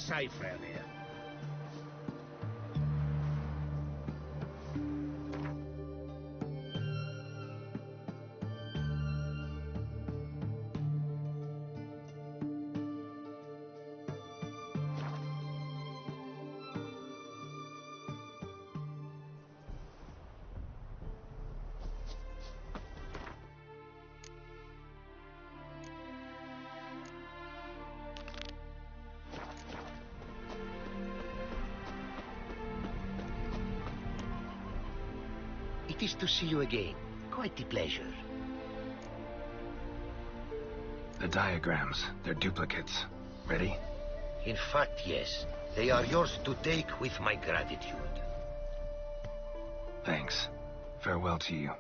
safe round here. It is to see you again. Quite the pleasure. The diagrams, they're duplicates. Ready? In fact, yes. They are yours to take with my gratitude. Thanks. Farewell to you.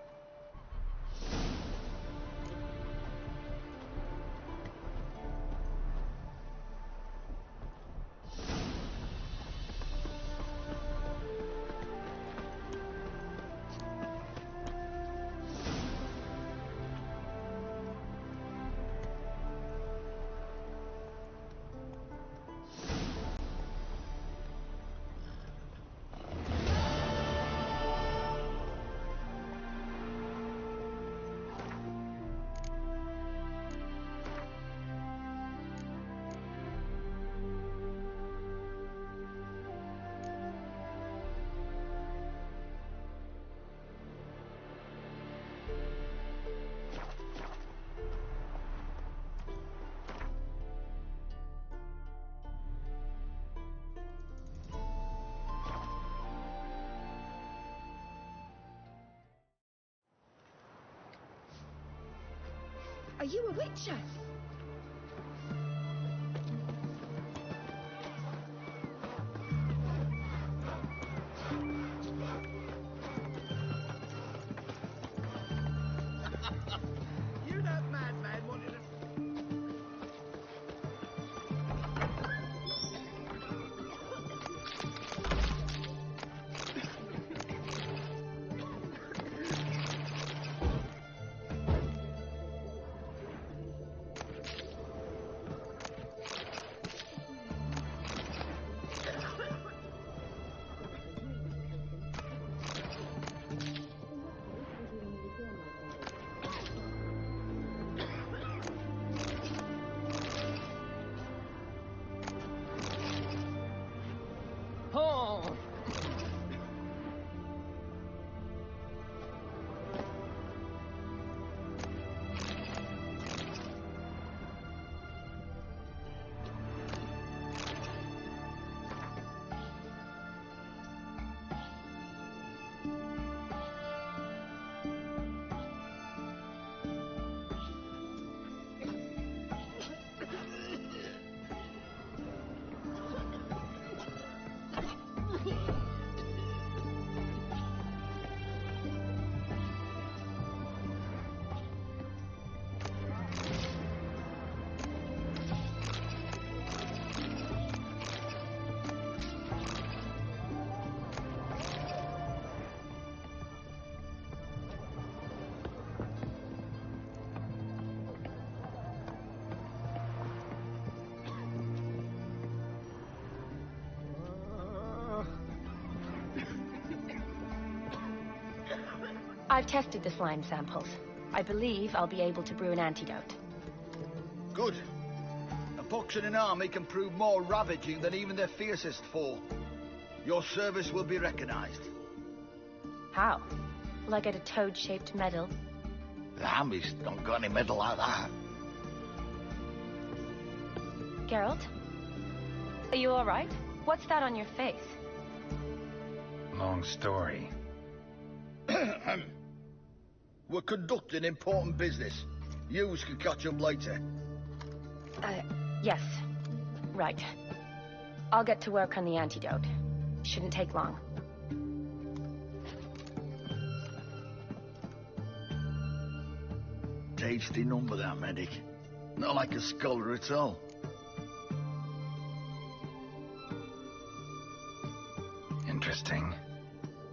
Are you a witcher? You that madman wanted to... Oh. I've tested the slime samples. I believe I'll be able to brew an antidote. Good. A pox in an army can prove more ravaging than even their fiercest foe. Your service will be recognized. How? Will I get a toad-shaped medal? The Hammies don't got any medal like that. Geralt? Are you alright? What's that on your face? Long story. We're conducting important business. Yous can catch up later. Yes. Right. I'll get to work on the antidote. Shouldn't take long. Tasty number, that medic. Not like a scholar at all. Interesting.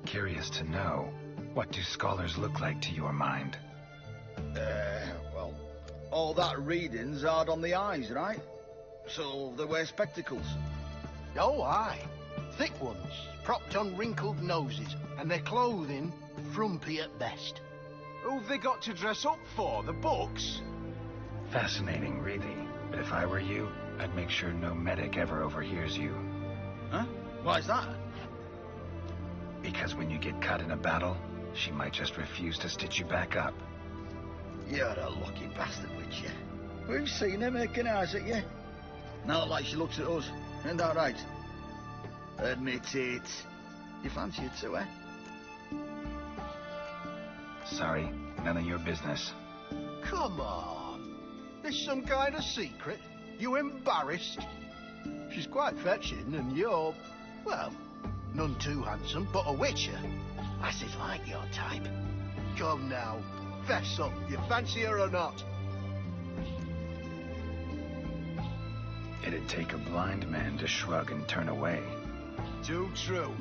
Curious to know, what do scholars look like to your mind? Well, all that reading's hard on the eyes, right? So they wear spectacles. Oh, aye. Thick ones, propped on wrinkled noses, and their clothing frumpy at best. Who've they got to dress up for? The books? Fascinating, really. But if I were you, I'd make sure no medic ever overhears you. Huh? Why's that? Because when you get cut in a battle, she might just refuse to stitch you back up. You're a lucky bastard, Witcher. We've seen her making eyes at you. Not like she looks at us. Ain't that right? Admit it. You fancy it too, eh? Sorry, none of your business. Come on. This some kind of secret? You embarrassed? She's quite fetching, and you're, well, none too handsome, but a witcher. Lasses like your type. Come now, fess up. You fancy her or not? It'd take a blind man to shrug and turn away. Too true.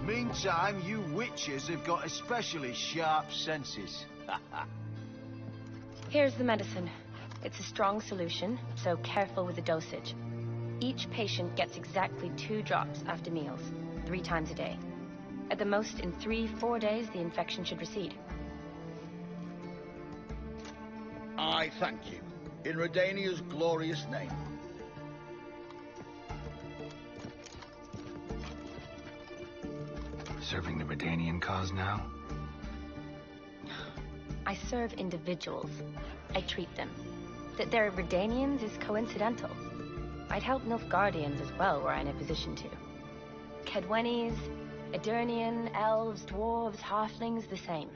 Meantime, you witches have got especially sharp senses. Here's the medicine. It's a strong solution, so careful with the dosage. Each patient gets exactly 2 drops after meals, 3 times a day. At the most, in 3-4 days, the infection should recede. I thank you. In Redania's glorious name. Serving the Redanian cause now? I serve individuals. I treat them. That they're Redanians is coincidental. I'd help Nilfgaardians as well, were I in a position to. Kedwenis, Edirnian, elves, dwarves, halflings, the same.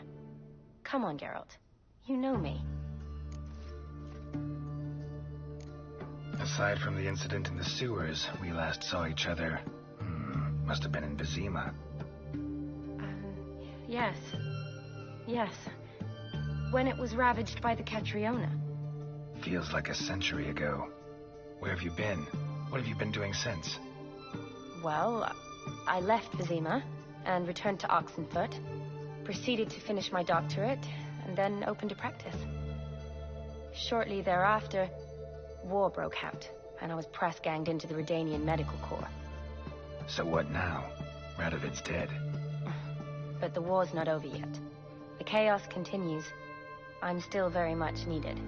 Come on, Geralt. You know me. Aside from the incident in the sewers, we last saw each other... must have been in Vizima. Yes. Yes. When it was ravaged by the Catriona. Feels like a century ago. Where have you been? What have you been doing since? Well, I left Vizima and returned to Oxenfoot, proceeded to finish my doctorate, and then opened a practice. Shortly thereafter, war broke out, and I was press-ganged into the Redanian Medical Corps. So what now? Radovid's dead. But the war's not over yet. The chaos continues. I'm still very much needed.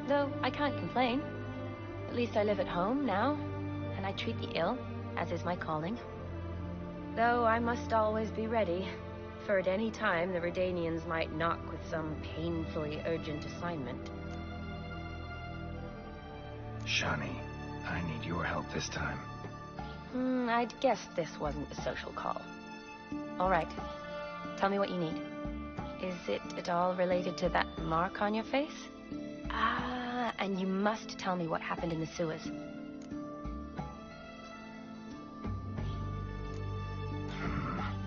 Though I can't complain. At least I live at home now, and I treat the ill, as is my calling. Though I must always be ready, for at any time the Redanians might knock with some painfully urgent assignment. Shani, I need your help this time. I'd guessed this wasn't a social call. All right. Tell me what you need. Is it at all related to that mark on your face? Ah, and you must tell me what happened in the sewers.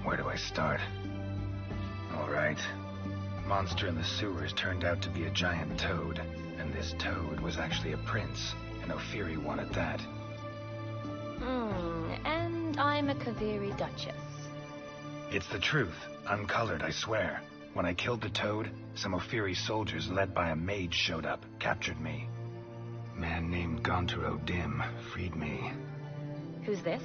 Where do I start? All right. Monster in the sewers turned out to be a giant toad, and this toad was actually a prince, and Ofier wanted that. And I'm a Kaviri Duchess. It's the truth. Uncolored, I swear. When I killed the toad, some Ofieri soldiers led by a mage showed up, captured me. Man named Gontaro Dim freed me. Who's this?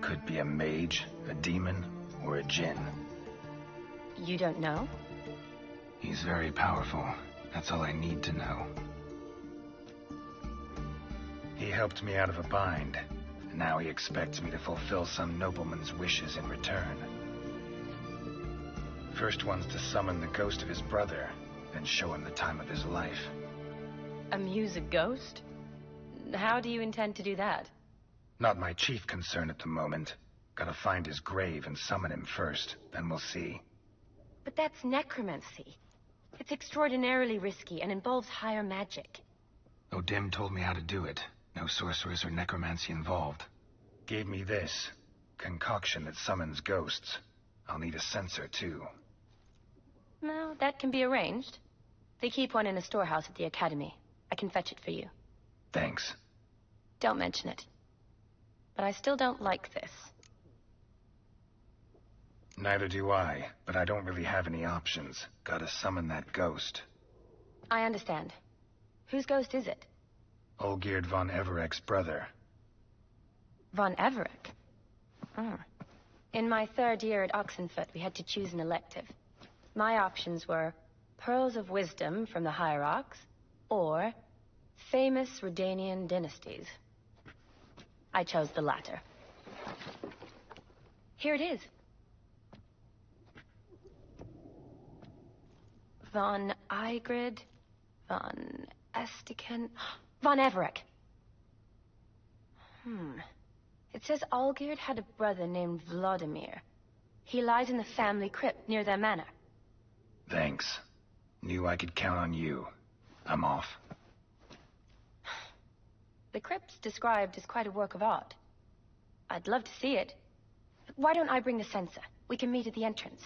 Could be a mage, a demon, or a djinn. You don't know? He's very powerful. That's all I need to know. He helped me out of a bind, and now he expects me to fulfill some nobleman's wishes in return. First one's to summon the ghost of his brother, then show him the time of his life. Amuse a ghost? How do you intend to do that? Not my chief concern at the moment. Gotta find his grave and summon him first, then we'll see. But that's necromancy. It's extraordinarily risky and involves higher magic. O'Dim told me how to do it. No sorcerers or necromancy involved. Gave me this. Concoction that summons ghosts. I'll need a censer, too. No, that can be arranged. They keep one in a storehouse at the academy. I can fetch it for you. Thanks. Don't mention it. But I still don't like this. Neither do I, but I don't really have any options. Gotta summon that ghost. I understand. Whose ghost is it? Olgierd von Everec's brother. Von Everec? Hmm. In my third year at Oxenfoot, we had to choose an elective. My options were Pearls of Wisdom from the Hierarchs, or famous Redanian dynasties. I chose the latter. Here it is. Von Igrid, von Estiken, von Everec. It says Olgierd had a brother named Vladimir. He lies in the family crypt near their manor. Thanks. Knew I could count on you. I'm off. The crypt's described as quite a work of art. I'd love to see it. Why don't I bring the censer? We can meet at the entrance.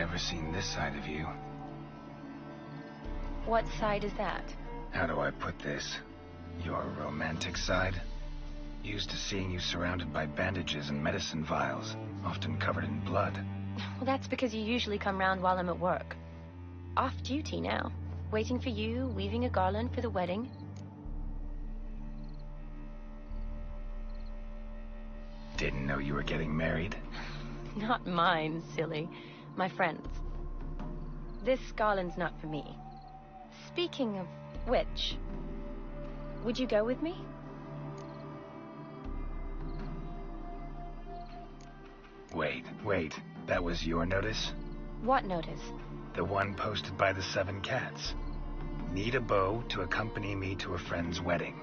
never seen this side of you. What side is that? How do I put this? Your romantic side? Used to seeing you surrounded by bandages and medicine vials, often covered in blood. Well, that's because you usually come round while I'm at work. Off duty now. Waiting for you, weaving a garland for the wedding. Didn't know you were getting married? Not mine, silly. My friend's. This garland's not for me. Speaking of which, would you go with me? Wait. That was your notice? What notice? The one posted by the 7 cats. Need a beau to accompany me to a friend's wedding.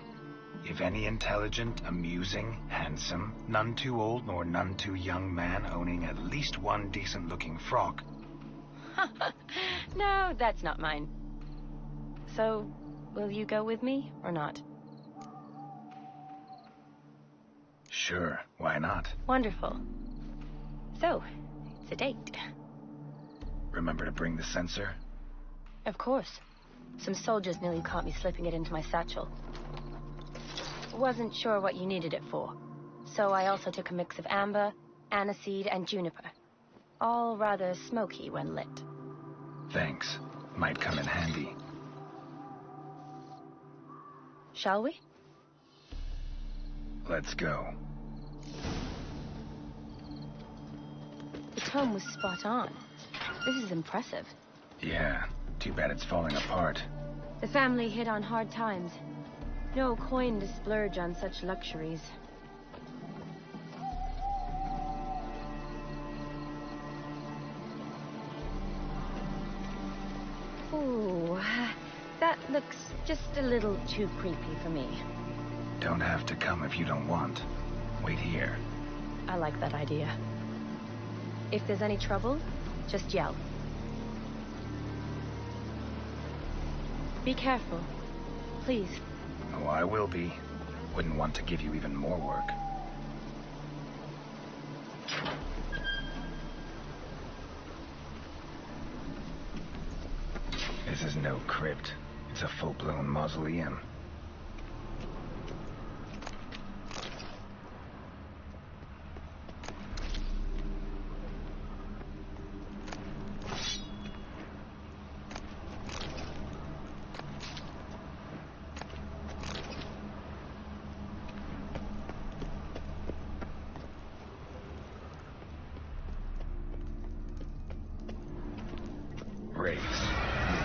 If any intelligent, amusing, handsome, none too old nor none too young man owning at least one decent-looking frock. No, that's not mine. So, will you go with me, or not? Sure, why not? Wonderful. So, it's a date. Remember to bring the sensor? Of course. Some soldiers nearly caught me slipping it into my satchel. Wasn't sure what you needed it for, so I also took a mix of amber, aniseed, and juniper. All rather smoky when lit. Thanks. Might come in handy. Shall we? Let's go. The tone was spot on. This is impressive. Yeah, too bad it's falling apart. The family hit on hard times. No coin to splurge on such luxuries. Ooh, that looks just a little too creepy for me. Don't have to come if you don't want. Wait here. I like that idea. If there's any trouble, just yell. Be careful, please. Oh, I will be. Wouldn't want to give you even more work. This is no crypt. It's a full-blown mausoleum.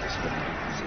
This wouldn't be easy.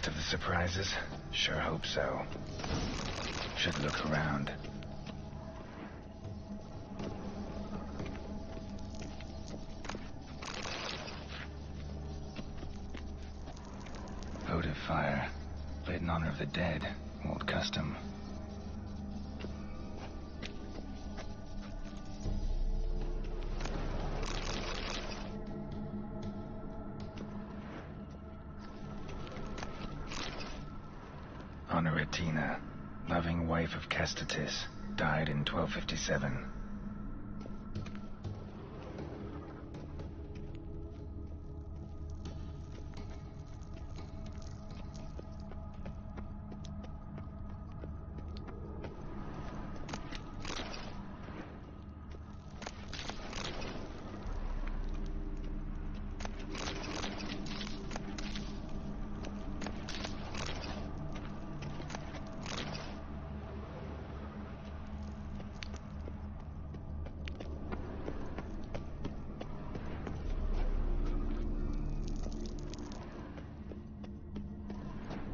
last of the surprises? Sure hope so. Should look around. Votive fire. Lit in honor of the dead. Old custom. Honoratina, loving wife of Kestatis, died in 1257.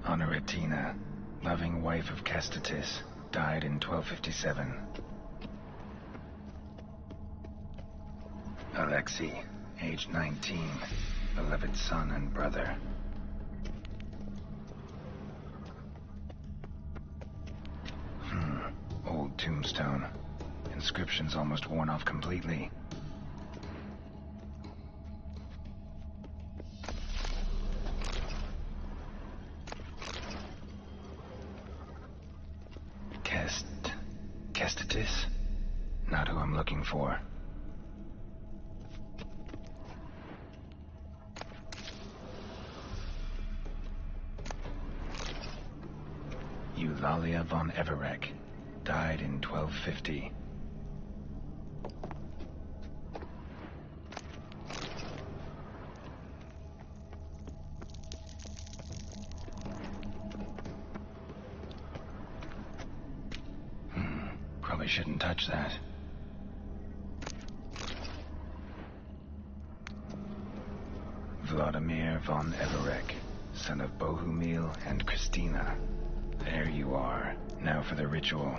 Honoratina, loving wife of Kestatis, died in 1257. Alexei, age 19, beloved son and brother. Old tombstone. Inscription's almost worn off completely. Kestatis? Not who I'm looking for. Eulalia von Everec, died in 1250. Probably shouldn't touch that. Vladimir von Everec, son of Bohumil and Christina. There you are. Now for the ritual.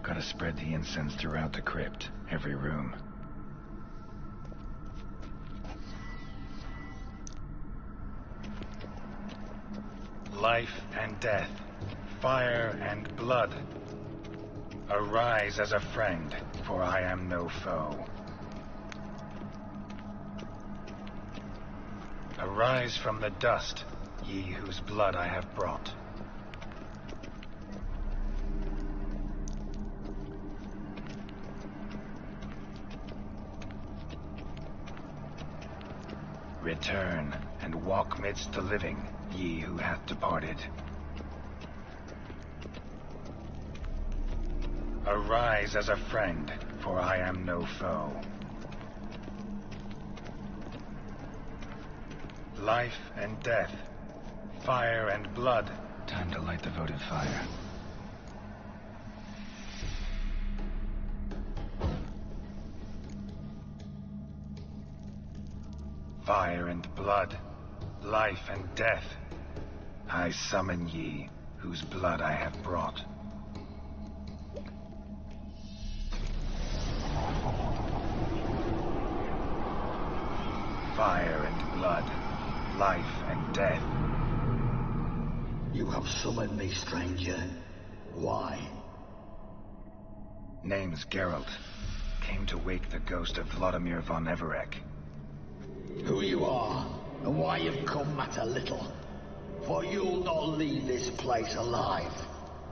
Gotta spread the incense throughout the crypt, every room. Life and death, fire and blood. Arise as a friend, for I am no foe. Arise from the dust, ye whose blood I have brought. Return, and walk midst the living, ye who hath departed. Arise as a friend, for I am no foe. Life and death, fire and blood. Time to light the votive fire. Fire and blood, life and death. I summon ye, whose blood I have brought. Fire and blood, life and death. You have summoned me, stranger. Why? Name's Geralt. Came to wake the ghost of Vladimir von Everec. Who you are, and why you've come matter little. For you'll not leave this place alive.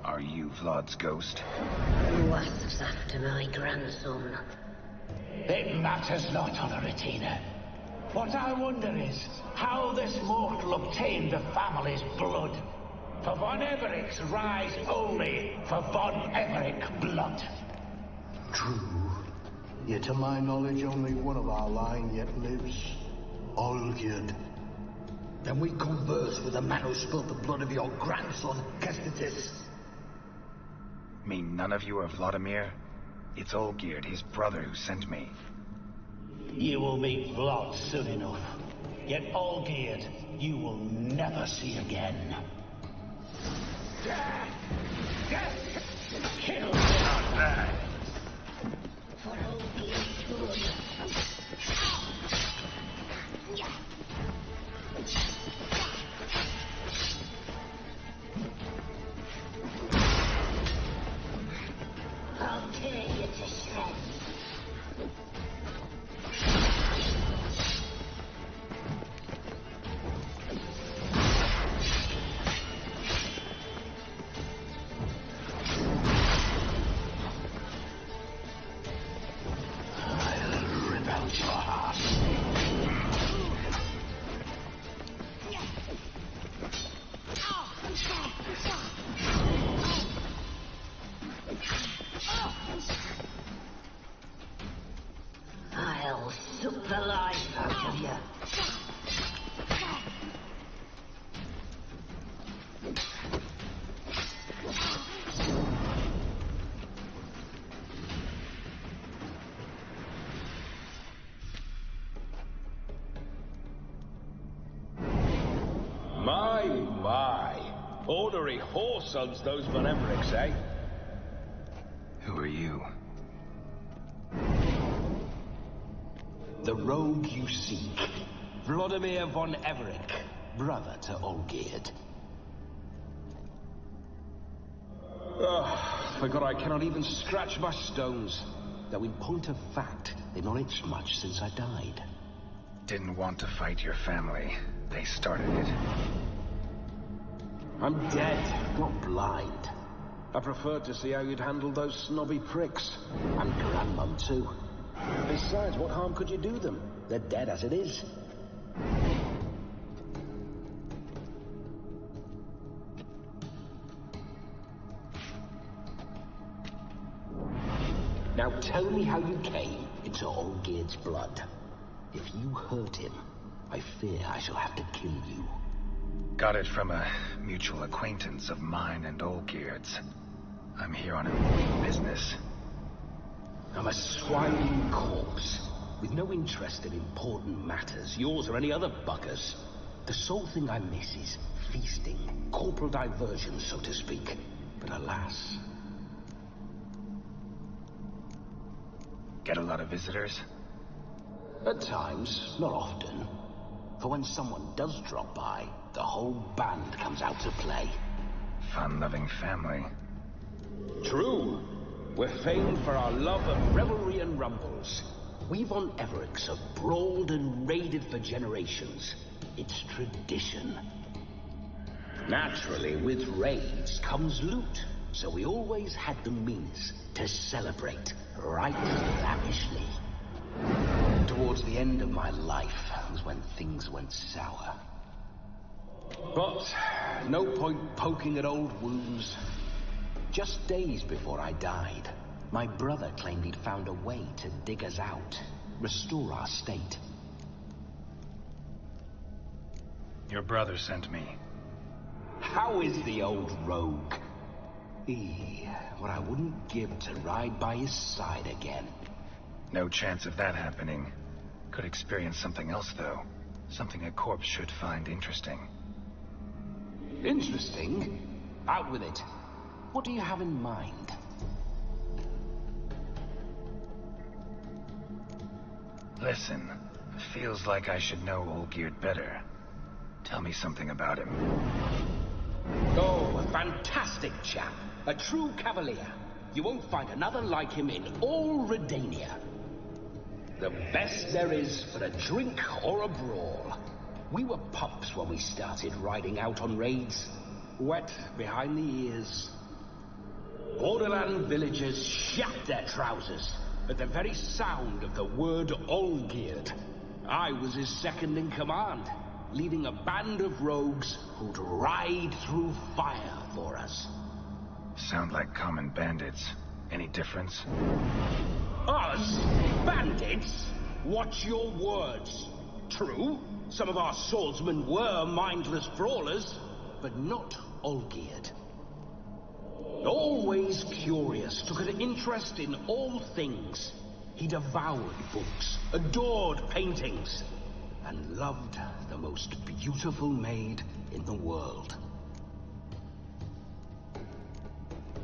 Are you Vlad's ghost? Who asks after my grandson? It matters not, Honoratina. What I wonder is how this mortal obtained the family's blood. For von Everec's rise only for von Everec blood. True. Yet to my knowledge, only one of our line yet lives. Olgierd. Then we converse with the man who spilled the blood of your grandson, Kestatis. Mean none of you are Vladimir? It's Olgierd, his brother, who sent me. You will meet Vlad soon enough. Yet Olgierd, you will never see again. Honorary whoresuds, those Von Everecks, eh? Who are you? The rogue you seek. Vladimir von Everec, brother to Olgierd. Forgot I cannot even scratch my stones. Though in point of fact, they've not itched much since I died. Didn't want to fight your family. They started it. I'm dead, not blind. I preferred to see how you'd handle those snobby pricks. And Grandmum, too. Besides, what harm could you do them? They're dead as it is. Now tell me how you came into Olgierd's blood. If you hurt him, I fear I shall have to kill you. Got it from a mutual acquaintance of mine and Olgierd's. I'm here on important business. I'm a swining corpse, with no interest in important matters, yours or any other buggers. The sole thing I miss is feasting, corporal diversion, so to speak. But alas... Get a lot of visitors? At times, not often. For when someone does drop by, the whole band comes out to play. Fun-loving family. True. We're famed for our love of revelry and rumbles. We Von Everecks have brawled and raided for generations. It's tradition. Naturally, with raids comes loot, so we always had the means to celebrate right lavishly. Towards the end of my life was when things went sour. But no point poking at old wounds. Just days before I died, my brother claimed he'd found a way to dig us out, restore our state. Your brother sent me. How is the old rogue? What I wouldn't give to ride by his side again. No chance of that happening. Could experience something else, though. Something a corpse should find interesting. Interesting? Out with it. What do you have in mind? Listen, feels like I should know Olgierd better. Tell me something about him. Oh, a fantastic chap. A true cavalier. You won't find another like him in all Redania. The best there is for a drink or a brawl. We were pups when we started riding out on raids. Wet behind the ears. Borderland villagers shat their trousers at the very sound of the word Olgierd. I was his second in command, leading a band of rogues who'd ride through fire for us. Sound like common bandits. Any difference? Us? Bandits? Watch your words. True, some of our swordsmen were mindless brawlers, but not Olgierd. Always curious, took an interest in all things. He devoured books, adored paintings, and loved the most beautiful maid in the world.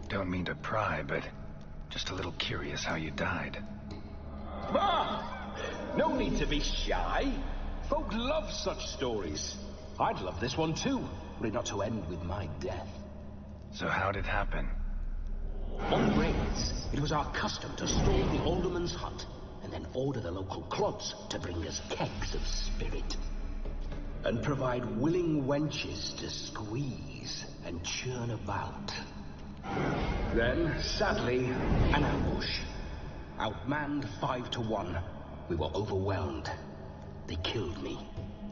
Don't mean to pry, but just a little curious how you died. No need to be shy. Folk love such stories. I'd love this one too, were it not to end with my death. So how'd it happen? On raids, it was our custom to storm the alderman's hut, and then order the local clods to bring us kegs of spirit. And provide willing wenches to squeeze and churn about. Then, sadly, an ambush. Outmanned 5 to 1, we were overwhelmed. They killed me,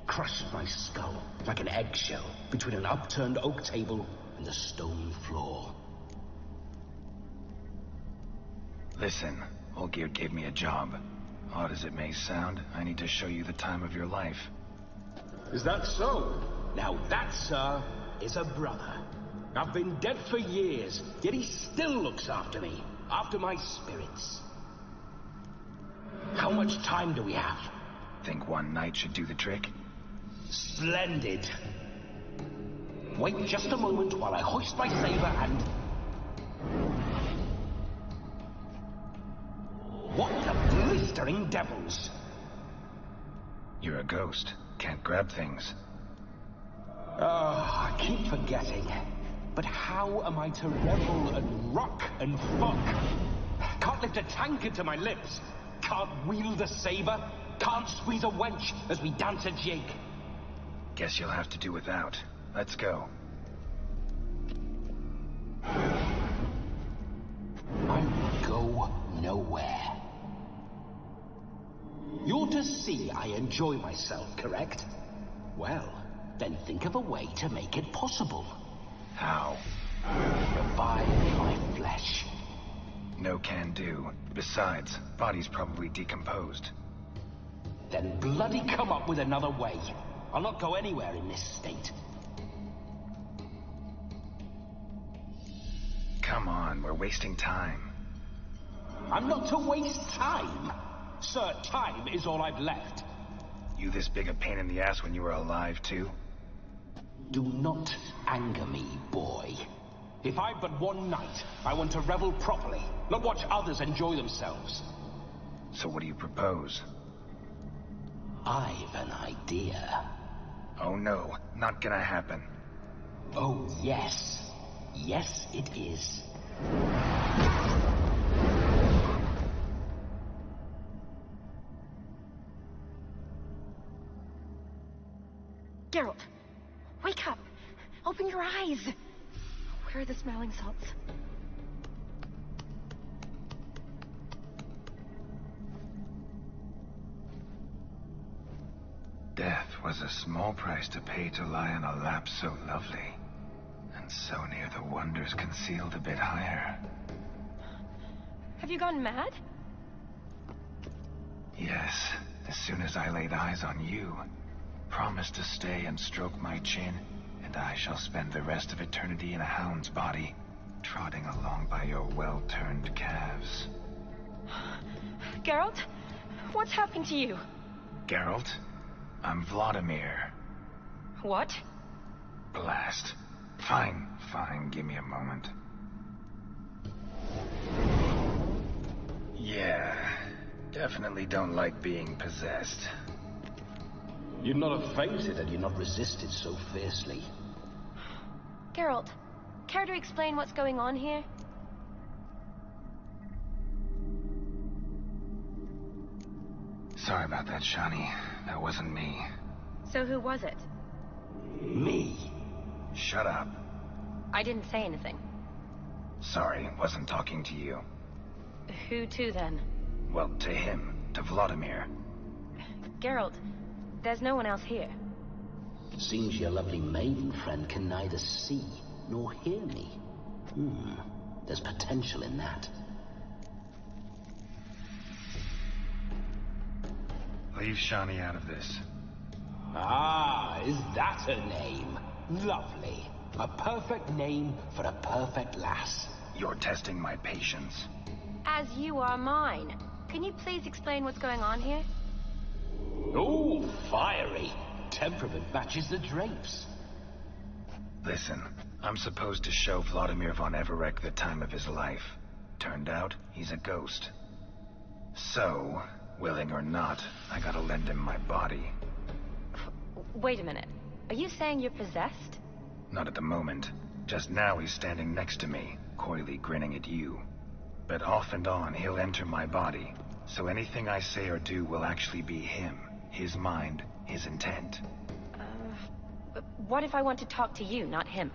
crushed my skull like an eggshell between an upturned oak table and the stone floor. Listen, Olgierd gave me a job. Odd as it may sound, I need to show you the time of your life. Is that so? Now that, sir, is a brother. I've been dead for years, yet he still looks after me, after my spirits. How much time do we have? Think one night should do the trick? Splendid. Wait just a moment while I hoist my saber and... What the blistering devils? You're a ghost. Can't grab things. I keep forgetting. But how am I to revel and rock and fuck? Can't lift a tankard to my lips. Can't wield a saber. Can't squeeze a wench as we dance a jig. Guess you'll have to do without. Let's go. I will go nowhere. You're to see I enjoy myself, correct? Well, then think of a way to make it possible. How? Revive my flesh. No can do. Besides, body's probably decomposed. Then bloody come up with another way. I'll not go anywhere in this state. Come on, we're wasting time. I'm not to waste time. Sir, time is all I've left. You this big a pain in the ass when you were alive, too? Do not anger me, boy. If I've but one night, I want to revel properly, not watch others enjoy themselves. So what do you propose? I've an idea. Oh no, not gonna happen. Oh yes. Yes, it is. Geralt, wake up! Open your eyes! Where are the smelling salts? Death was a small price to pay to lie on a lap so lovely, and so near the wonders concealed a bit higher. Have you gone mad? Yes, as soon as I laid eyes on you, promised to stay and stroke my chin, and I shall spend the rest of eternity in a hound's body, trotting along by your well-turned calves. Geralt, what's happened to you? Geralt, I'm Vladimir. What? Blast. Fine, give me a moment. Yeah, definitely don't like being possessed. You'd not have fainted had you not resisted so fiercely. Geralt, care to explain what's going on here? Sorry about that, Shani. That wasn't me. So who was it? Me. Shut up. I didn't say anything. Sorry, wasn't talking to you. Who to then? Well, to him. To Vladimir. Geralt, there's no one else here. Seems your lovely maiden friend can neither see nor hear me. There's potential in that. Leave Shani out of this. Ah, is that a name? Lovely. A perfect name for a perfect lass. You're testing my patience. As you are mine. Can you please explain what's going on here? Oh, fiery. Temperament matches the drapes. Listen, I'm supposed to show Vladimir von Everec the time of his life. Turned out, he's a ghost. So, willing or not, I gotta lend him my body. Wait a minute. Are you saying you're possessed? Not at the moment. Just now he's standing next to me, coyly grinning at you. But off and on, he'll enter my body. So anything I say or do will actually be him. His mind, his intent. What if I want to talk to you, not him?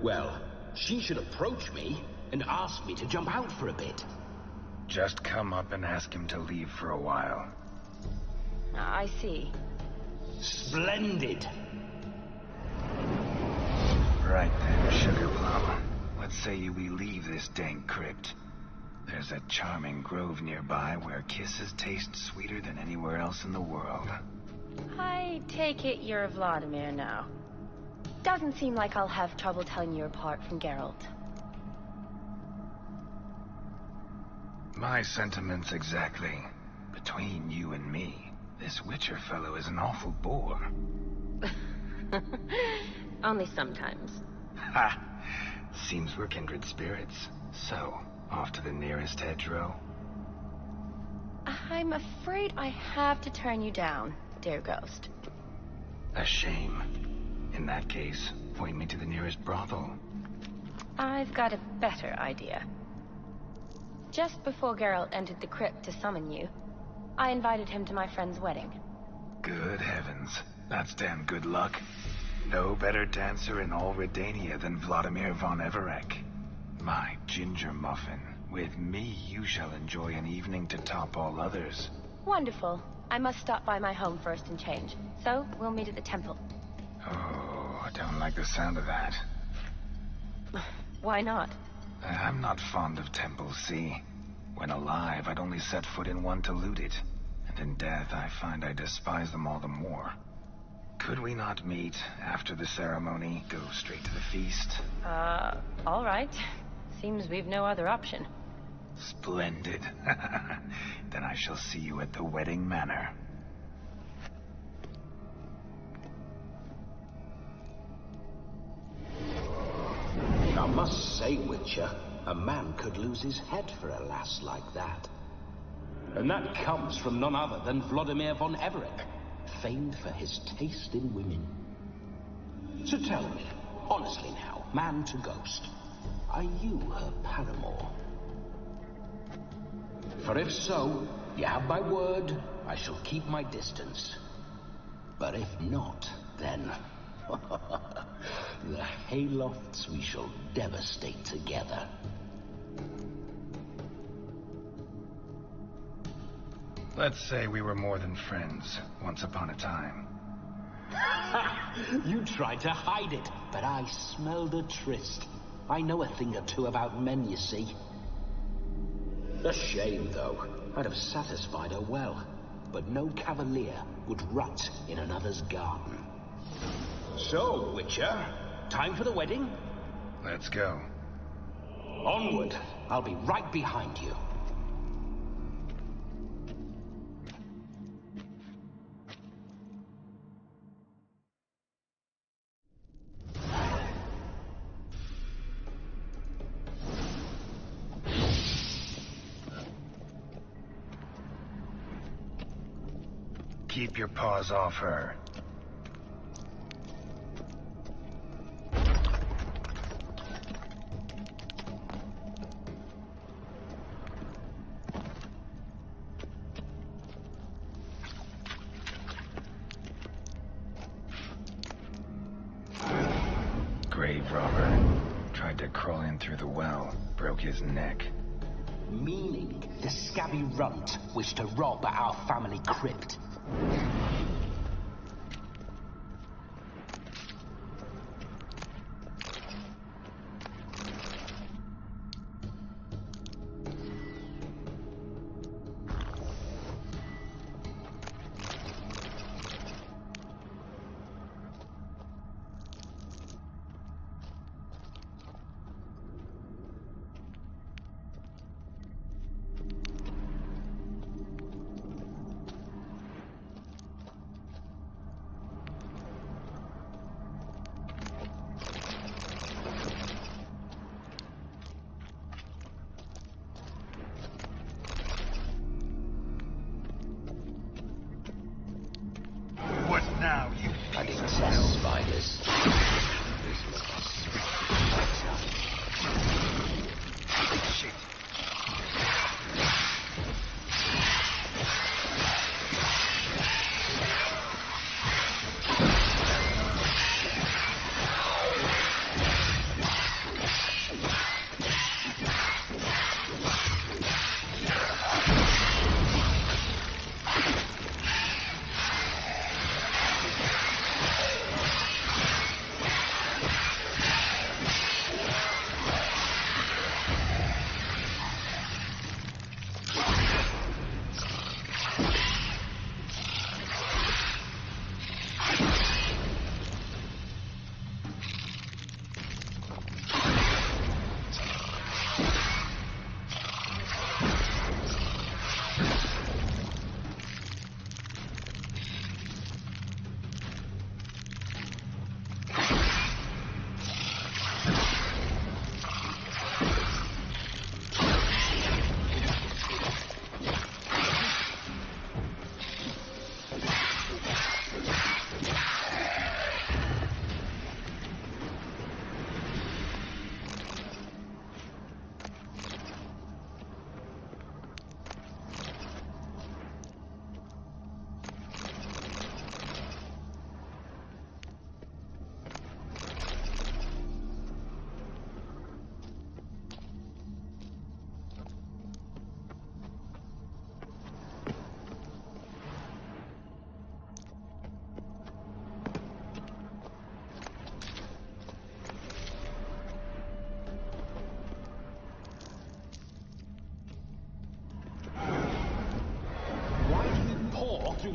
Well, she should approach me and ask me to jump out for a bit. Just come up and ask him to leave for a while. I see. Splendid. Right then, Sugar Plum. Let's say we leave this dank crypt. There's a charming grove nearby where kisses taste sweeter than anywhere else in the world. I take it you're Vladimir now. Doesn't seem like I'll have trouble telling you apart from Geralt. My sentiments exactly. Between you and me, this Witcher fellow is an awful bore. Only sometimes. Ha! Seems we're kindred spirits. So, off to the nearest hedgerow? I'm afraid I have to turn you down, dear ghost. A shame. In that case, point me to the nearest brothel. I've got a better idea. Just before Geralt entered the crypt to summon you, I invited him to my friend's wedding. Good heavens. That's damn good luck. No better dancer in all Redania than Vladimir von Everec. My ginger muffin. With me, you shall enjoy an evening to top all others. Wonderful. I must stop by my home first and change. So, we'll meet at the temple. Oh, I don't like the sound of that. Why not? I'm not fond of temples, see? When alive, I'd only set foot in one to loot it. And in death, I find I despise them all the more. Could we not meet after the ceremony, go straight to the feast? All right. Seems we've no other option. Splendid. Then I shall see you at the wedding manor. I must say, Witcher, a man could lose his head for a lass like that. And that comes from none other than Vladimir von Everec, famed for his taste in women. So tell me, honestly now, man to ghost, are you her paramour? For if so, you have my word, I shall keep my distance. But if not, then... the haylofts we shall devastate together. Let's say we were more than friends, once upon a time. You tried to hide it, but I smelled a tryst. I know a thing or two about men, you see. A shame, though. I'd have satisfied her well, but no cavalier would rot in another's garden. So, Witcher, time for the wedding? Let's go. Onward. I'll be right behind you. Keep your paws off her. Grave robber. Tried to crawl in through the well. Broke his neck. Meaning the scabby runt wished to rob our family crypt.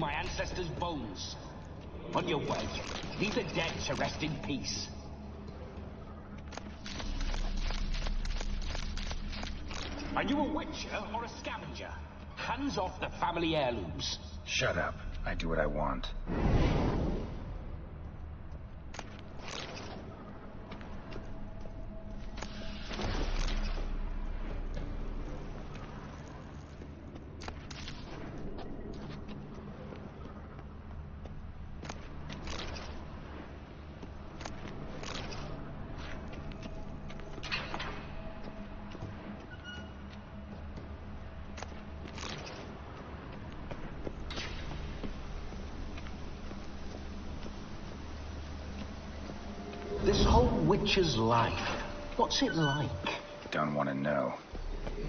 my ancestors' bones. On your way, leave the dead to rest in peace. Are you a witcher or a scavenger? Hands off the family heirlooms. Shut up. I do what I want. This whole witcher's life, what's it like? Don't want to know.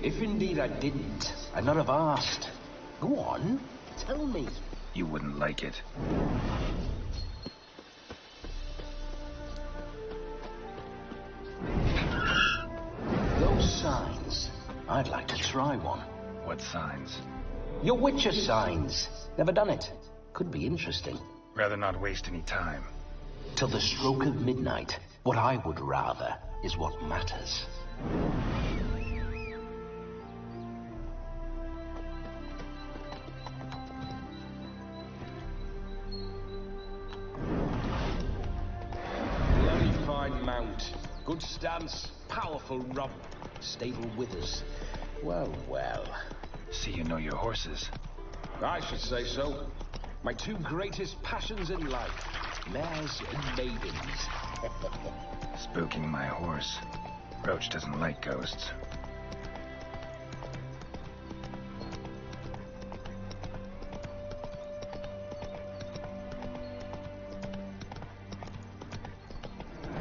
If indeed I didn't, I'd not have asked. Go on, tell me. You wouldn't like it. Those signs, I'd like to try one. What signs? Your witcher signs. Never done it. Could be interesting. Rather not waste any time. Till the stroke of midnight, what I would rather is what matters. Bloody fine mount. Good stance, powerful rump, stable withers. Well, well. See you know your horses. I should say so. My two greatest passions in life. Mares and maidens. Spooking my horse. Roach doesn't like ghosts.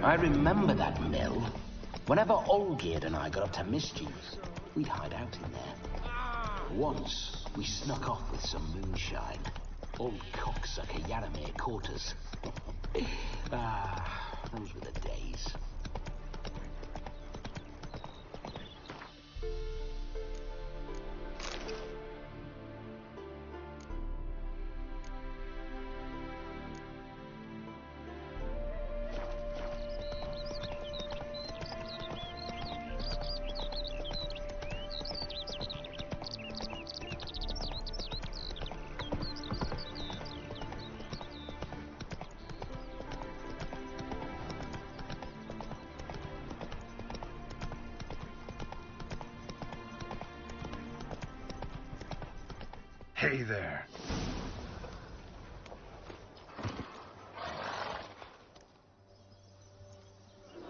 I remember that mill. Whenever Olgierd and I got up to mischief, we'd hide out in there. Once, we snuck off with some moonshine. Old cocksucker Yaramir caught us. Those were the days. Hey there.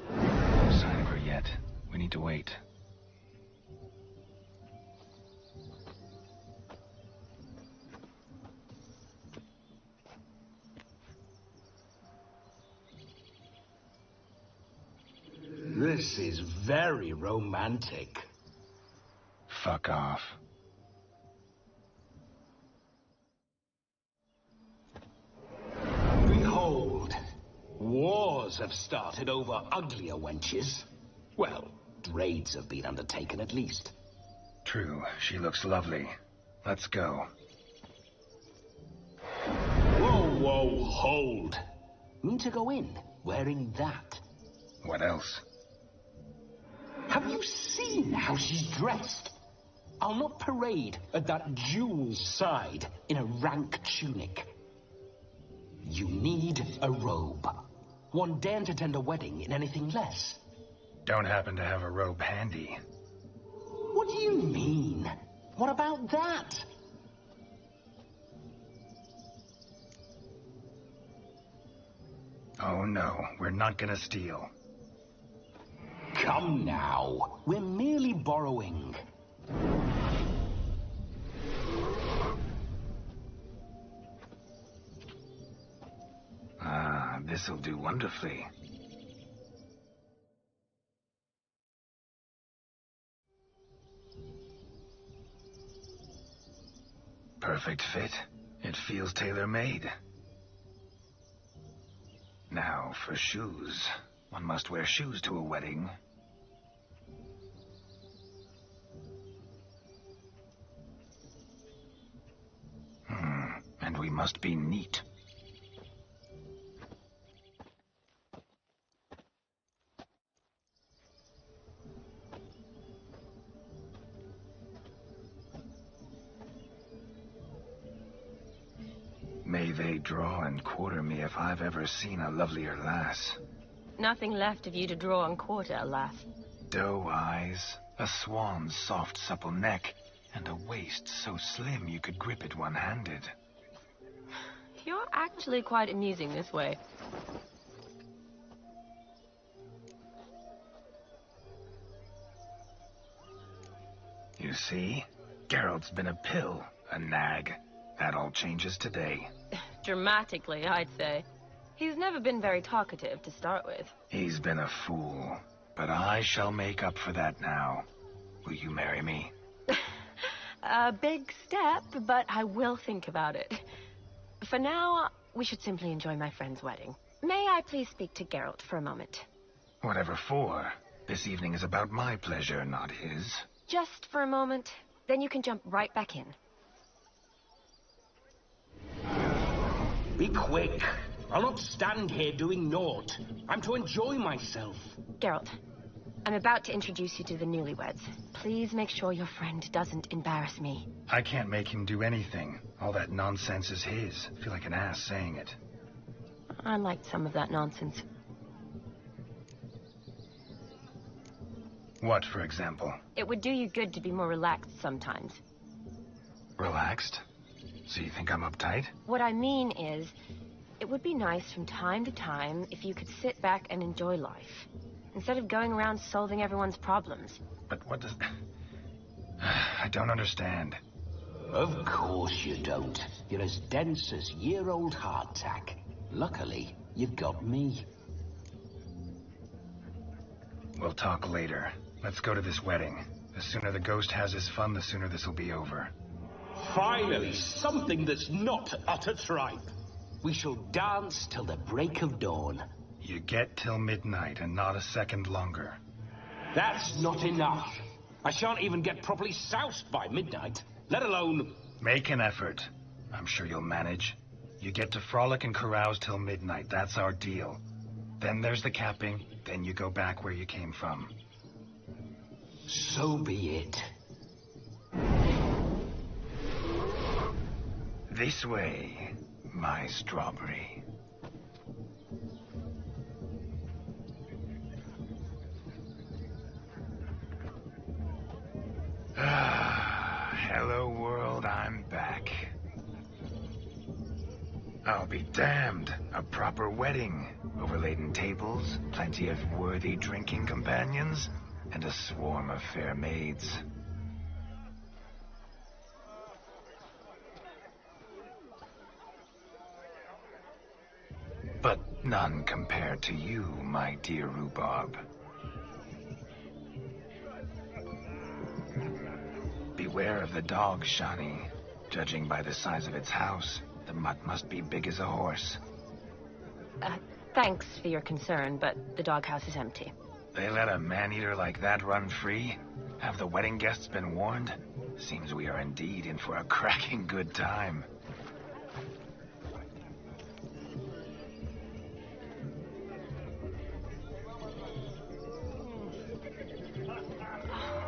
No sign of her yet. We need to wait. This is very romantic. Fuck off. Behold, wars have started over uglier wenches. Well, raids have been undertaken at least. True, she looks lovely. Let's go. Whoa, whoa, hold. Mean to go in, wearing that? What else? Have you seen how she's dressed? I'll not parade at that jewel's side in a rank tunic. You need a robe. One daren't attend a wedding in anything less. Don't happen to have a robe handy. What do you mean? What about that? Oh no, we're not gonna steal. Come now, we're merely borrowing. Ah, this'll do wonderfully. Perfect fit. It feels tailor-made. Now, for shoes. One must wear shoes to a wedding. And And we must be neat. May they draw and quarter me if I've ever seen a lovelier lass. Nothing left of you to draw and quarter, alas. Doe eyes, a swan's soft supple neck, and a waist so slim you could grip it one-handed. You're actually quite amusing this way. You see? Geralt's been a pill, a nag. That all changes today. Dramatically, I'd say. He's never been very talkative to start with. He's been a fool, but I shall make up for that now. Will you marry me? A big step, but I will think about it. For now, we should simply enjoy my friend's wedding. May I please speak to Geralt for a moment? Whatever for. This evening is about my pleasure, not his. Just for a moment, then you can jump right back in. Be quick. I'll not stand here doing naught. I'm to enjoy myself. Geralt, I'm about to introduce you to the newlyweds. Please make sure your friend doesn't embarrass me. I can't make him do anything. All that nonsense is his. I feel like an ass saying it. I liked some of that nonsense. What, for example? It would do you good to be more relaxed sometimes. Relaxed? So you think I'm uptight? What I mean is, it would be nice from time to time if you could sit back and enjoy life, instead of going around solving everyone's problems. But what does... I don't understand. Of course you don't. You're as dense as year-old hardtack. Luckily, you've got me. We'll talk later. Let's go to this wedding. The sooner the ghost has his fun, the sooner this will be over. Finally, something that's not utter tripe. We shall dance till the break of dawn. You get till midnight and not a second longer. That's not enough. I shan't even get properly soused by midnight, let alone... Make an effort. I'm sure you'll manage. You get to frolic and carouse till midnight. That's our deal. Then there's the capping. Then you go back where you came from. So be it. This way, my strawberry. Hello, world, I'm back. I'll be damned. A proper wedding. Overladen tables, plenty of worthy drinking companions, and a swarm of fair maids. But none compared to you, my dear rhubarb. Beware of the dog, Shani. Judging by the size of its house, the mutt must be big as a horse. Thanks for your concern, but the doghouse is empty. They let a man-eater like that run free? Have the wedding guests been warned? Seems we are indeed in for a cracking good time.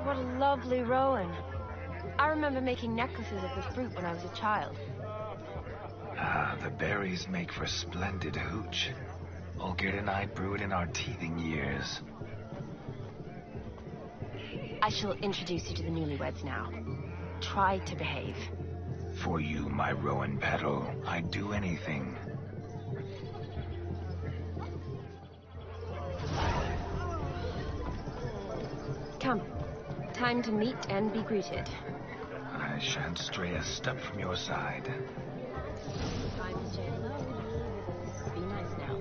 What a lovely rowan. I remember making necklaces of the fruit when I was a child. Ah, the berries make for splendid hooch. Olgerd and I brewed in our teething years. I shall introduce you to the newlyweds now. Try to behave. For you, my rowan petal, I'd do anything. Come. Time to meet and be greeted. I shan't stray a step from your side. Time to say hello. Be nice now.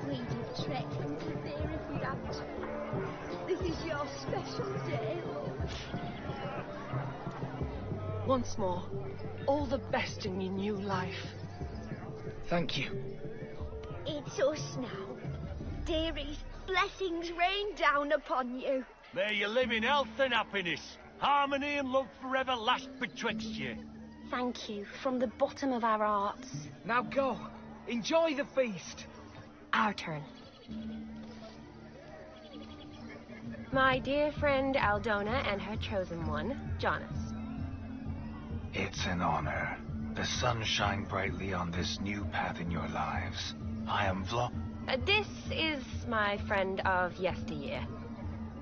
We'd have trekked into there if we'd had to. This is your special day, love. Once more, all the best in your new life. Thank you. It's us now. Dearies, blessings rain down upon you. May you live in health and happiness. Harmony and love forever last betwixt you. Thank you, from the bottom of our hearts. Now go. Enjoy the feast. Our turn. My dear friend Aldona and her chosen one, Jonas. It's an honor. The sun shine brightly on this new path in your lives. I am This is my friend of yesteryear,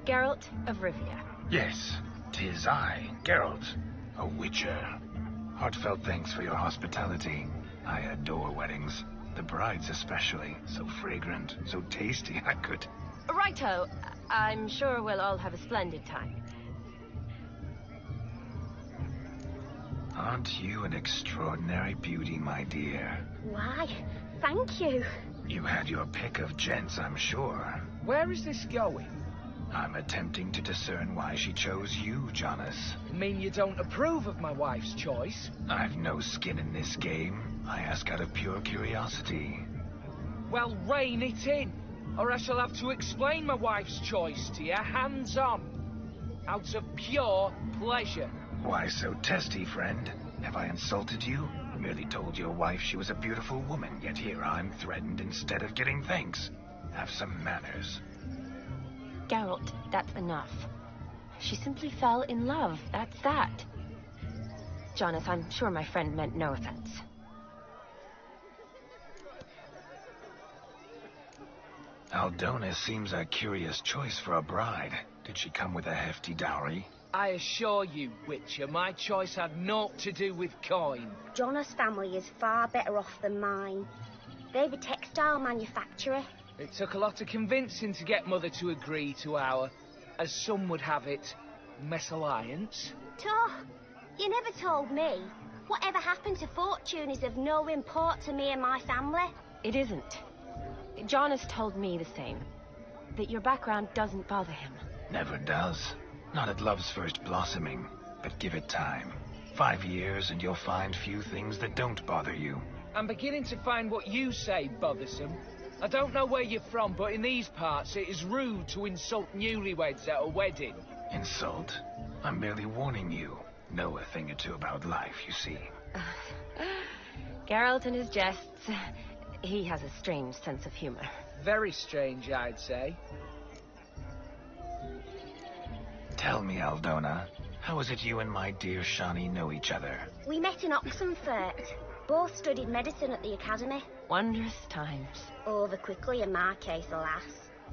Geralt of Rivia. Yes, 'tis I, Geralt, a witcher. Heartfelt thanks for your hospitality. I adore weddings. The brides especially. So fragrant, so tasty, I could... Righto. I'm sure we'll all have a splendid time. Aren't you an extraordinary beauty, my dear? Why, thank you. You had your pick of gents, I'm sure. Where is this going? I'm attempting to discern why she chose you, Jonas. Mean you don't approve of my wife's choice? I've no skin in this game. I ask out of pure curiosity. Well, rein it in, or I shall have to explain my wife's choice to you hands-on. Out of pure pleasure. Why so testy, friend? Have I insulted you? Merely told your wife she was a beautiful woman, yet here I'm threatened instead of getting thanks. Have some manners. Geralt, that's enough. She simply fell in love, that's that. Jonas, I'm sure my friend meant no offense. Aldona seems a curious choice for a bride. Did she come with a hefty dowry? I assure you, Witcher, my choice had naught to do with coin. Jonas' family is far better off than mine. They're a textile manufacturer. It took a lot of convincing to get Mother to agree to our, as some would have it, mesalliance. You never told me. Whatever happened to fortune is of no import to me and my family. It isn't. Jonas told me the same. That your background doesn't bother him. Never does. Not at love's first blossoming. But give it time. 5 years and you'll find few things that don't bother you. I'm beginning to find what you say bothersome. I don't know where you're from, but in these parts it is rude to insult newlyweds at a wedding. Insult? I'm merely warning you. Know a thing or two about life, you see. Geralt and his jests. He has a strange sense of humor. Very strange, I'd say. Tell me, Aldona, how is it you and my dear Shani know each other? We met in Oxenfurt. Both studied medicine at the academy. Wondrous times. Over quickly in my case, alas.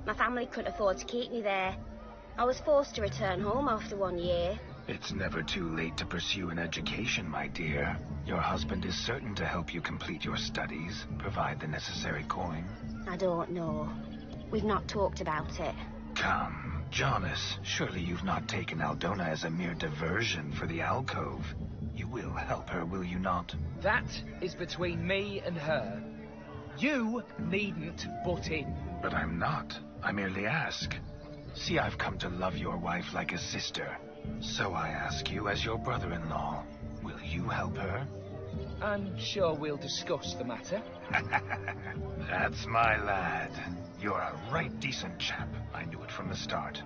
My family couldn't afford to keep me there. I was forced to return home after 1 year. It's never too late to pursue an education, my dear. Your husband is certain to help you complete your studies, provide the necessary coin. I don't know. We've not talked about it. Come, Jonas, surely you've not taken Aldona as a mere diversion for the alcove. You will help her, will you not? That is between me and her. You needn't butt in. But I'm not. I merely ask. See, I've come to love your wife like a sister. So I ask you as your brother-in-law, will you help her? I'm sure we'll discuss the matter. That's my lad. You're a right decent chap. I knew it from the start.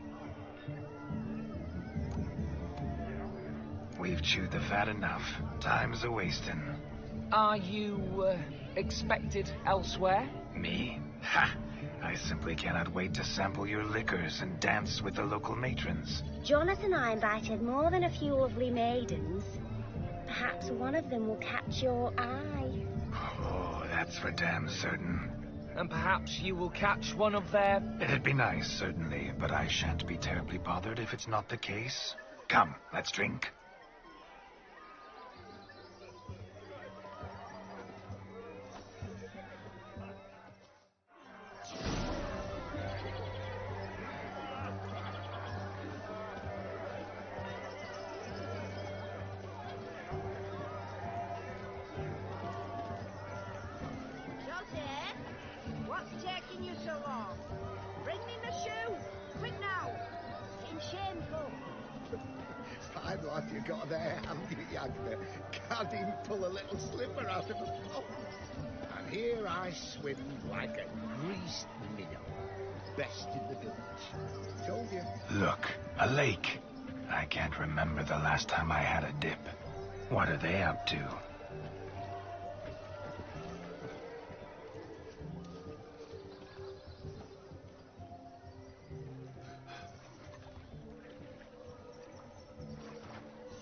We've chewed the fat enough. Time's a-wasting. Are you, expected elsewhere? Me? Ha! I simply cannot wait to sample your liquors and dance with the local matrons. Jonas and I invited more than a few lovely maidens. Perhaps one of them will catch your eye. Oh, that's for damn certain. And perhaps you will catch one of their... It'd be nice, certainly, but I shan't be terribly bothered if it's not the case. Come, let's drink. What's taking you so long? Bring me my shoes! Quick now! It's shameful. Fine lad you got there, haven't you, Yagner? Can't even pull a little slipper out of a pond. And here I swim like a greased minnow. Best in the village. Told you. Look, a lake. I can't remember the last time I had a dip. What are they up to?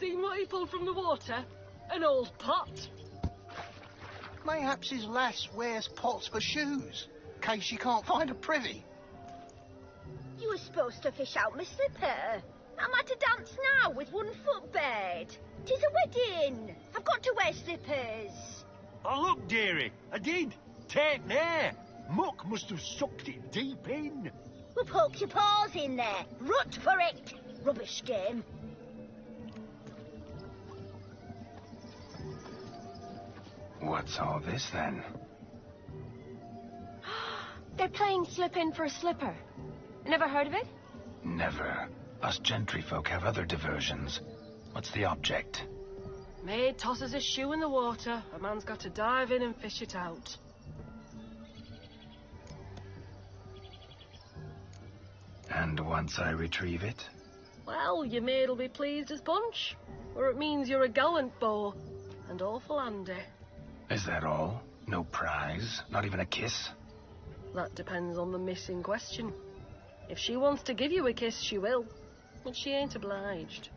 Seen what he pulled from the water? An old pot. Mayhaps his lass wears pots for shoes, in case she can't find a privy. You were supposed to fish out my slipper. I'm at a dance now with one foot bared. 'Tis a wedding. I've got to wear slippers. Oh, look, dearie, I did. Tape there. Muck must have sucked it deep in. Well, poke your paws in there. Rut for it. Rubbish game. What's all this, then? They're playing slip in for a slipper. Never heard of it? Never. Us gentry folk have other diversions. What's the object? Maid tosses a shoe in the water. A man's got to dive in and fish it out. And once I retrieve it? Well, your maid'll be pleased as punch. Or it means you're a gallant beau. And awful handy. Is that all? No prize? Not even a kiss? That depends on the miss in question. If she wants to give you a kiss, she will. But she ain't obliged.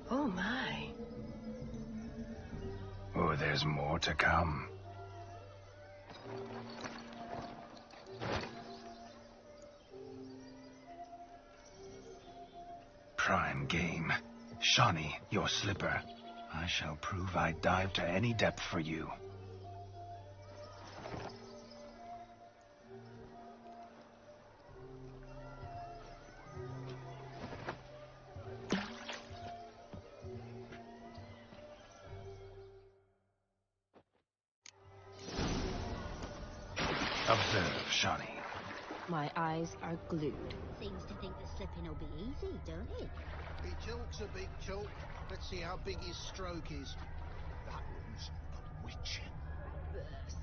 Oh, my. Oh, there's more to come. Prime game. Shawnee, your slipper. I shall prove I'd dive to any depth for you. Observe, Shawnee. My eyes are glued. Seems to think that slipping will be easy, don't it? He talks a big talk. Let's see how big his stroke is. That one's a witch.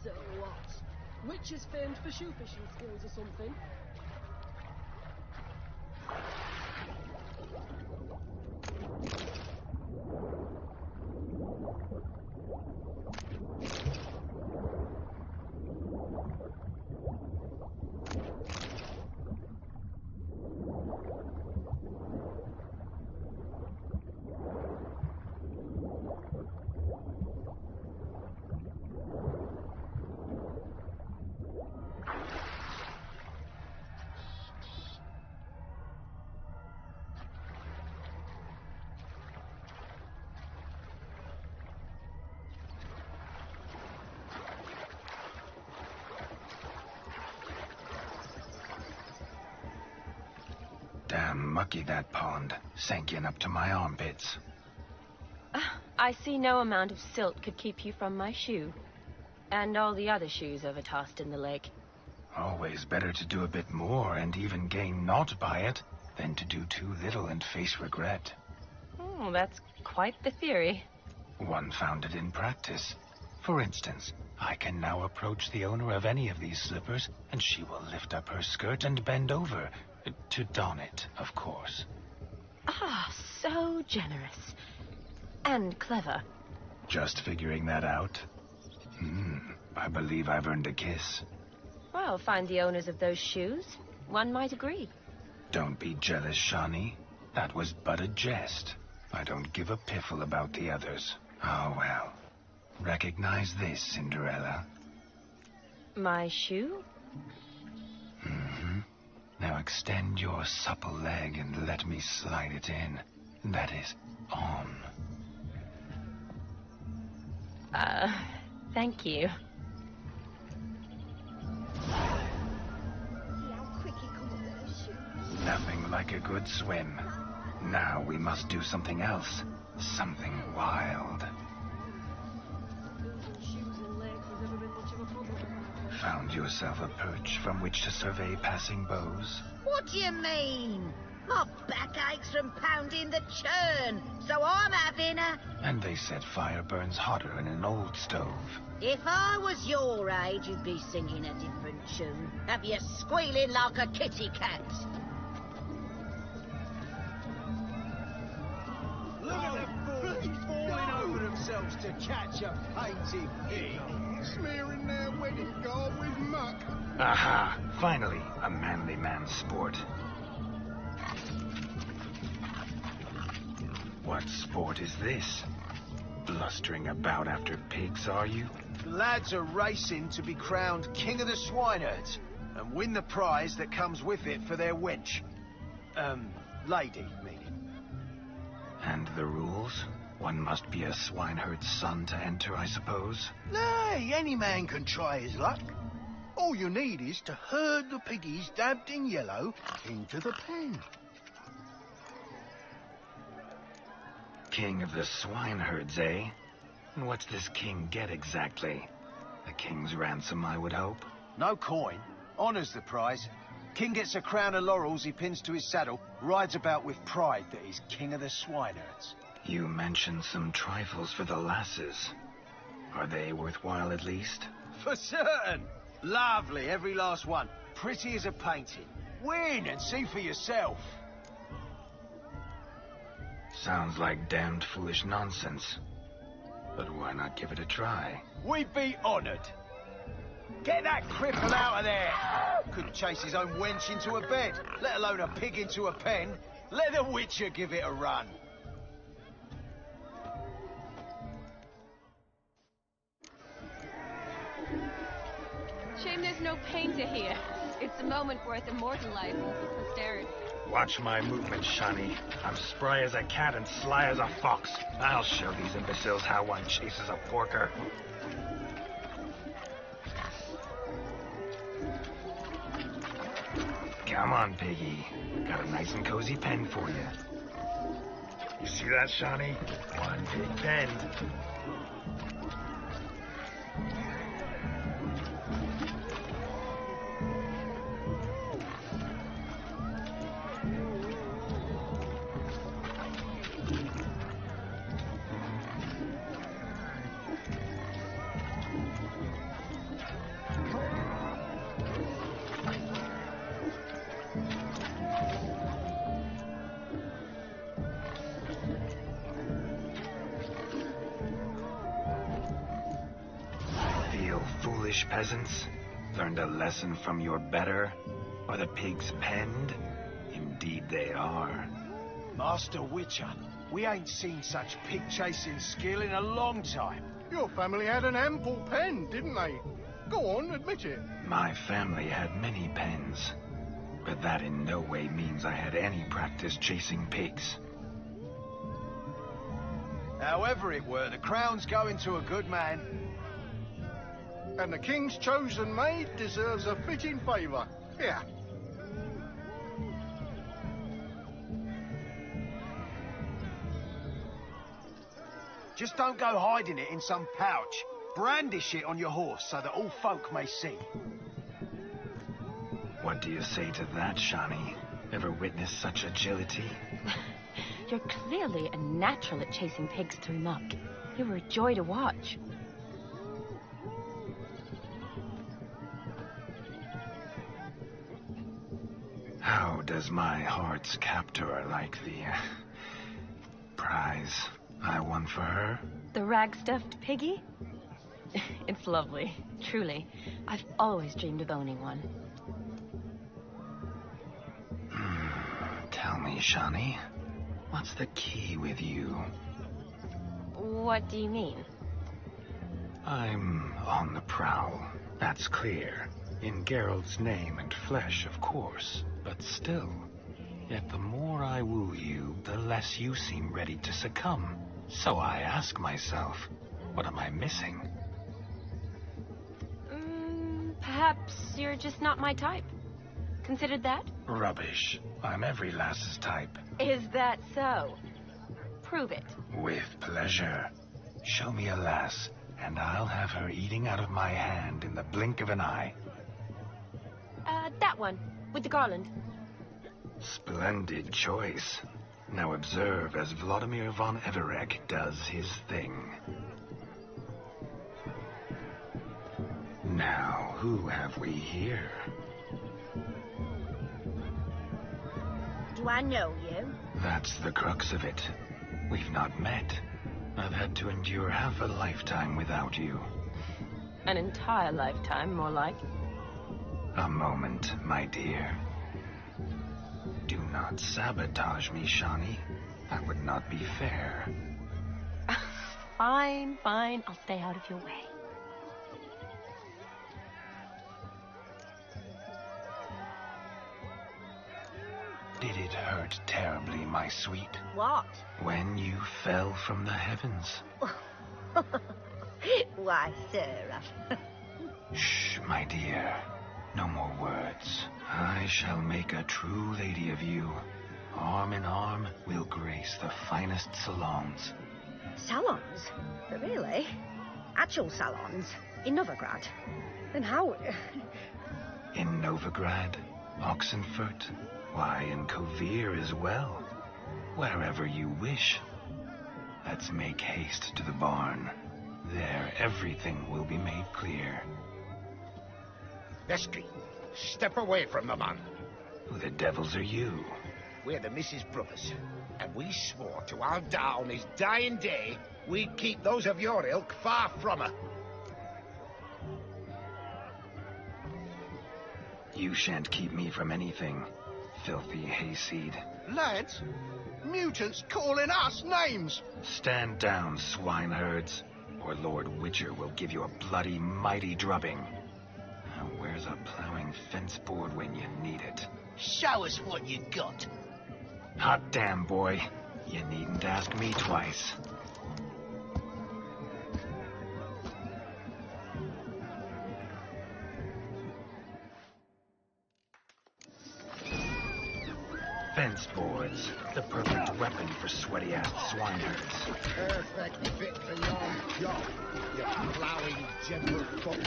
So what? Witch is famed for shoe fishing skills or something. Damn mucky, that pond. Sank in up to my armpits. I see no amount of silt could keep you from my shoe. And all the other shoes overtossed in the lake. Always better to do a bit more and even gain naught by it than to do too little and face regret. Oh, that's quite the theory. One founded in practice. For instance, I can now approach the owner of any of these slippers, and she will lift up her skirt and bend over. To don it, of course. Ah, so generous. And clever. Just figuring that out? I believe I've earned a kiss. Well, find the owners of those shoes. One might agree. Don't be jealous, Shawnee. That was but a jest. I don't give a piffle about the others. Oh, well. Recognize this, Cinderella. My shoe? Now extend your supple leg and let me slide it in. That is, on. Thank you. Nothing like a good swim. Now we must do something else. Something wild. Found yourself a perch from which to survey passing bows? What do you mean? My back aches from pounding the churn, so I'm having a... And they said fire burns hotter in an old stove. If I was your age, you'd be singing a different tune. Have you squealing like a kitty cat? Look at them fools falling over themselves to catch a painted pig. Smearing their wedding garb with muck. Aha! Finally, a manly man's sport. What sport is this? Blustering about after pigs, are you? The lads are racing to be crowned King of the Swineherds and win the prize that comes with it for their wench. Lady, meaning. And the rules? One must be a swineherd's son to enter, I suppose? Nay, any man can try his luck. All you need is to herd the piggies dabbed in yellow into the pen. King of the Swineherds, eh? And what's this king get exactly? A king's ransom, I would hope. No coin. Honours the prize. King gets a crown of laurels he pins to his saddle, rides about with pride that he's King of the Swineherds. You mentioned some trifles for the lasses. Are they worthwhile at least? For certain. Lovely, every last one. Pretty as a painting. Win and see for yourself. Sounds like damned foolish nonsense. But why not give it a try? We'd be honoured. Get that cripple out of there! Couldn't chase his own wench into a bed, let alone a pig into a pen. Let the Witcher give it a run. Shame there's no painter here. It's a moment worth immortalizing for posterity. Watch my movements, Shani. I'm spry as a cat and sly as a fox. I'll show these imbeciles how one chases a porker. Come on, piggy. Got a nice and cozy pen for you. You see that, Shani? One big pen. Foolish peasants, learned a lesson from your better? Are the pigs penned? Indeed they are. Master Witcher, we ain't seen such pig-chasing skill in a long time. Your family had an ample pen, didn't they? Go on, admit it. My family had many pens, but that in no way means I had any practice chasing pigs. However it were, the crown's going to a good man. And the king's chosen maid deserves a fitting favour. Here. Just don't go hiding it in some pouch. Brandish it on your horse so that all folk may see. What do you say to that, Shani? Ever witnessed such agility? You're clearly a natural at chasing pigs through muck. You were a joy to watch. How does my heart's captor like the prize I won for her? The rag-stuffed piggy? It's lovely, truly. I've always dreamed of owning one. Tell me, Shani, what's the key with you? What do you mean? I'm on the prowl, that's clear. In Geralt's name and flesh, of course. But still, yet the more I woo you, the less you seem ready to succumb. So I ask myself, what am I missing? Perhaps you're just not my type. Considered that? Rubbish. I'm every lass's type. Is that so? Prove it. With pleasure. Show me a lass, and I'll have her eating out of my hand in the blink of an eye. That one, with the garland. Splendid choice. Now observe as Vladimir von Everec does his thing. Now, who have we here? Do I know you? That's the crux of it. We've not met. I've had to endure half a lifetime without you. An entire lifetime, more like. A moment, my dear. Do not sabotage me, Shani. That would not be fair. Fine, fine. I'll stay out of your way. Did it hurt terribly, my sweet? What? When you fell from the heavens? Why, Sarah. Shh, my dear. No more words. I shall make a true lady of you. Arm in arm, we'll grace the finest salons. Salons? But really? Actual salons? In Novigrad? And how... In Novigrad, Oxenfurt, why, in Kovir as well. Wherever you wish. Let's make haste to the barn. There, everything will be made clear. Vesky, step away from the man. Who the devils are you? We're the Mrs. Brothers, and we swore to our Da on his dying day we'd keep those of your ilk far from her. You shan't keep me from anything, filthy hayseed. Lads, mutants calling us names. Stand down, swineherds, or Lord Witcher will give you a bloody mighty drubbing. Now, where's a plowing fence board when you need it? Show us what you got. Hot damn, boy. You needn't ask me twice. Fence boards. The perfect weapon for sweaty-ass swineherds. Perfect fit for your job, you plowing gentlefolk.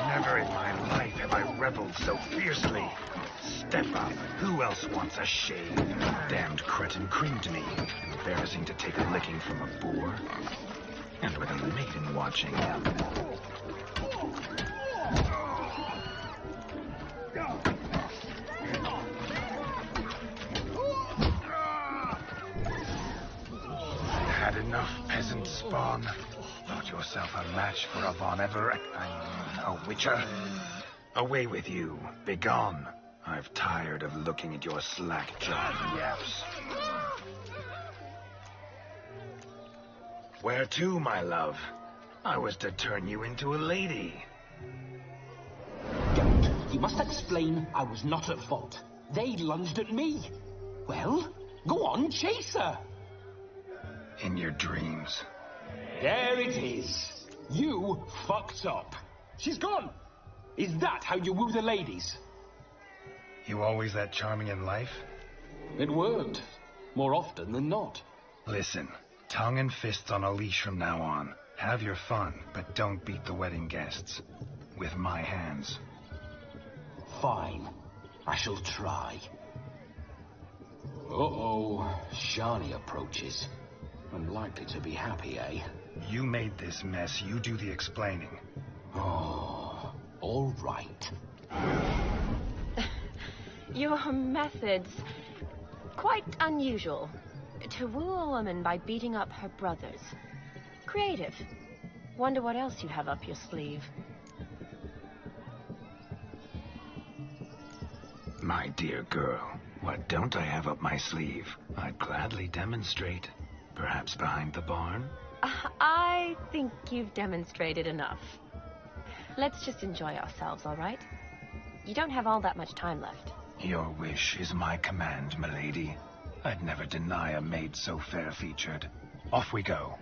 Never in my life have I reveled so fiercely. Step up. Who else wants a shave? Damned cretin creamed me. Embarrassing to take a licking from a boor. And with a maiden watching. Had enough, peasant spawn. Thought yourself a match for a Von Everec. A Witcher. Away with you. Begone. I've tired of looking at your slack-jawed yaps. Where to, my love? I was to turn you into a lady. Don't. You must explain I was not at fault. They lunged at me. Well, go on, chase her. In your dreams. There it is. You fucked up. She's gone. Is that how you woo the ladies? You always that charming in life? It worked. More often than not. Listen, tongue and fists on a leash from now on. Have your fun, but don't beat the wedding guests. With my hands. Fine. I shall try. Uh-oh. Shani approaches. Unlikely to be happy, eh? You made this mess. You do the explaining. Oh, all right. Your methods... quite unusual. To woo a woman by beating up her brothers. Creative. Wonder what else you have up your sleeve. My dear girl, what don't I have up my sleeve? I'd gladly demonstrate. Perhaps behind the barn? I think you've demonstrated enough. Let's just enjoy ourselves, all right? You don't have all that much time left. Your wish is my command, milady. I'd never deny a maid so fair-featured. Off we go.